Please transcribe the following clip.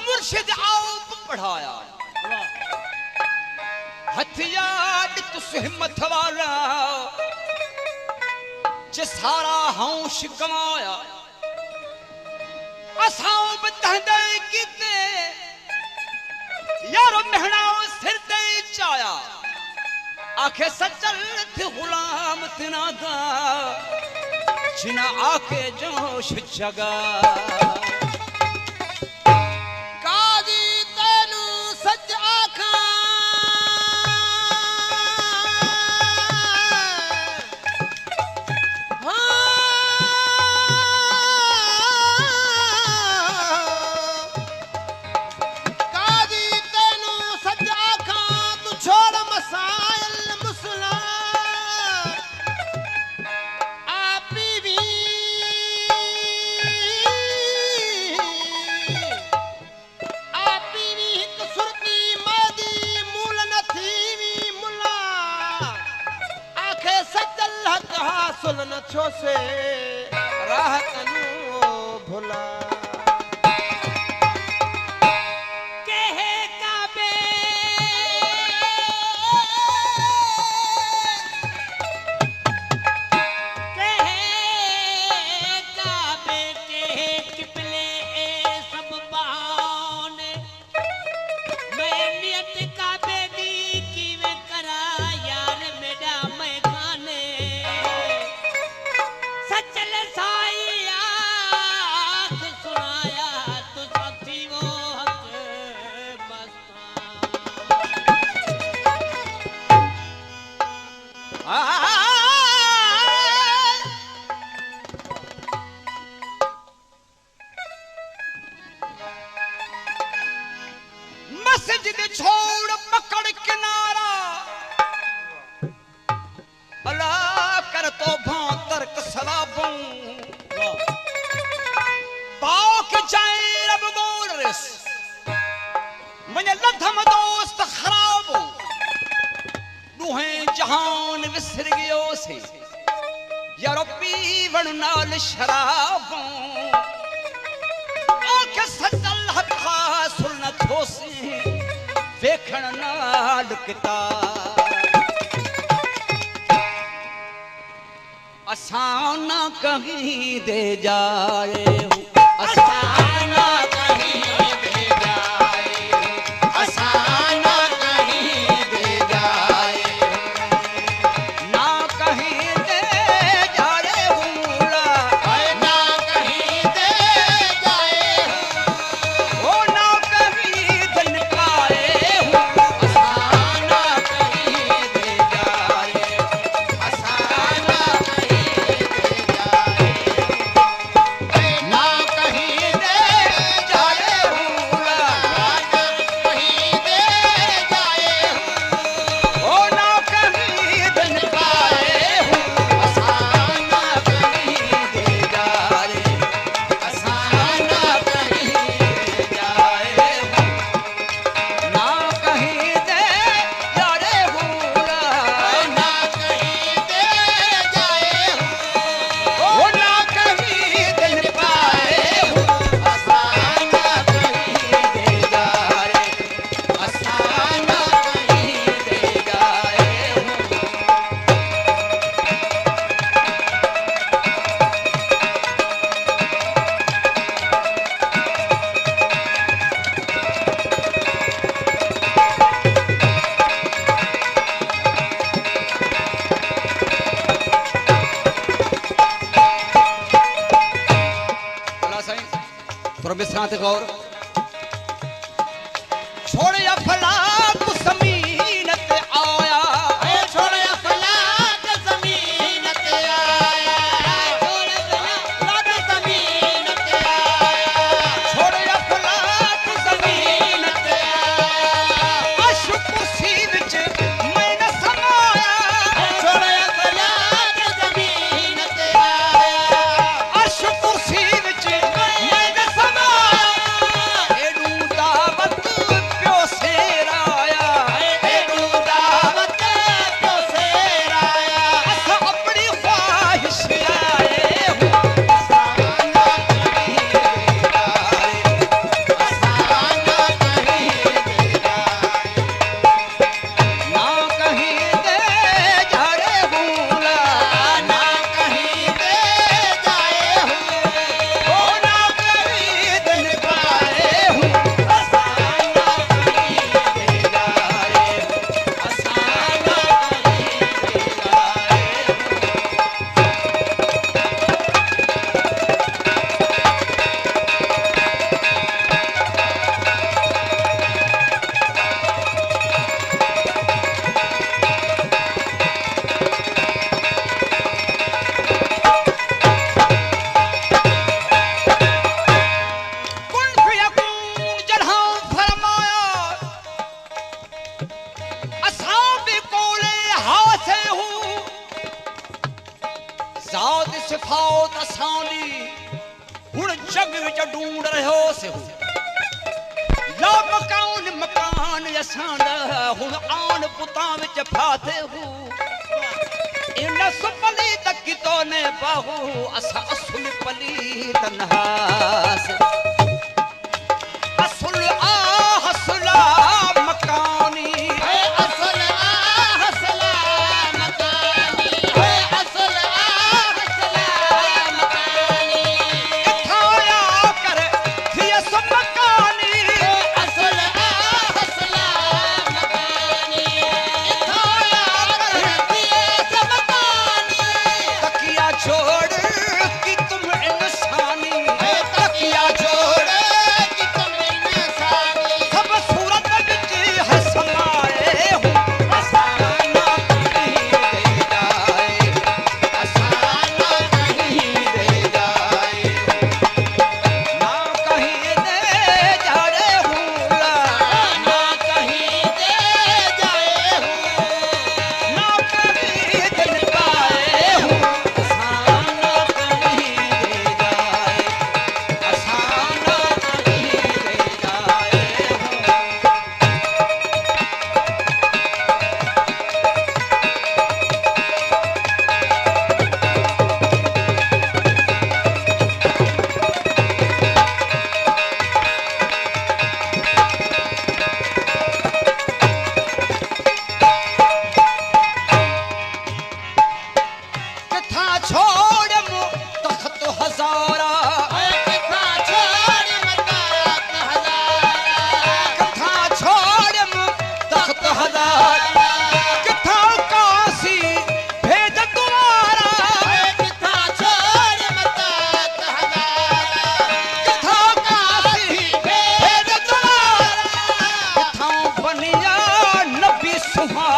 मुर्शिद आप पढ़ाया हथियार तुस हिम्मत वाला जे सारा होश गवाया असां बतंदे किते यारो महणाओ सिर ते चाया आखे सचल थे गुलाम तिना दा जिना आके जोश जगा छो से राह कनु भुला कहे काबे कहे किपले सब बाने मैं नियत काबे दी की वे करा यार मेरा मैं खाने चल साईया सुनाया तो साथी वो हक मस्जिद छोड़ पकड़ किनारा अल्लाह कर तो भांतर सलाबों पाओ के जाए रब गोरस मुझे लधम दोस्त खराब दुहें जहान विसर गयो से यारो पीवण नाल शराबों आंखें सजल हथा सुन थोसी वेखण नाल किताब असाना कहीं दे जाए असाना कहीं दे जाए असाना कहीं दे जाए ना कहीं दे जाए हुला ना कहीं दे जाए ओ ना कहीं दिन पाए असाना कहीं दे जाए असाना ना कहीं साथ गौर छोड़ अफलाक ज़मीन ते आया छोड़ अफलाक ज़मीन ते आया छोड़ अफलाक ज़मीन ते आया छोड़ अफलाक ज़मीन ते आया अश कुर्सी विच मैं न समाया छोड़ अफलाक ज़मीन ते आया अश कुर्सी विच मैं न समाया एडू दावत प्यो सेराया एडू दावत प्यो सेराया असां अपनी ख्वाहिश आए हूं असाना कहीं बेगाए असाना कहीं बेगाए ना कहीं दे जाड़े भूला ना कहीं दे जाए हूँ ओ ना कहीं दिन पाए हूं असाना कहीं बेगाए असाना कहीं बेगाए कुन फयकून जॾहिं फरमाया असां बि कोले हासे हूं ज़ात सिफ़ात असांजी हुण जग विच ढूंढ रहियोसीं ला मकान मकान असांजा हुण आन पुतां विच फाथे हूं इन सुपली तक तो ने बाहू असां असुल पली तन्हास असुल आ हसला मकानी है असल हसला मकानी है असल हसला मकानी इठाया कर थियस मकानी असल हसला मकानी इथाया करती मकानी तकिया छोड़ कि तुम इंसानी है तकिया जोड़ कि तुम इंसानी सब सूरत विच है समाए हूं असाना कहीं दे जाए असाना कहीं दे जाए ना कहीं दे जाड़े भूला ना कहीं दे जाए हूँ ना कहीं दिन पाए हूं असाना कहीं दे जाए असाना कहीं दे जाए किथा छोड़ मु तख्त हज़ारा किथा छोड़ मता हज़ारा किथा छोड़ मु तख्त हज़ारा किथा कासी भेज द्वारा किथा छोड़ मता हज़ारा किथा कासी भेज द्वारा किथा बनिया नबी सुहा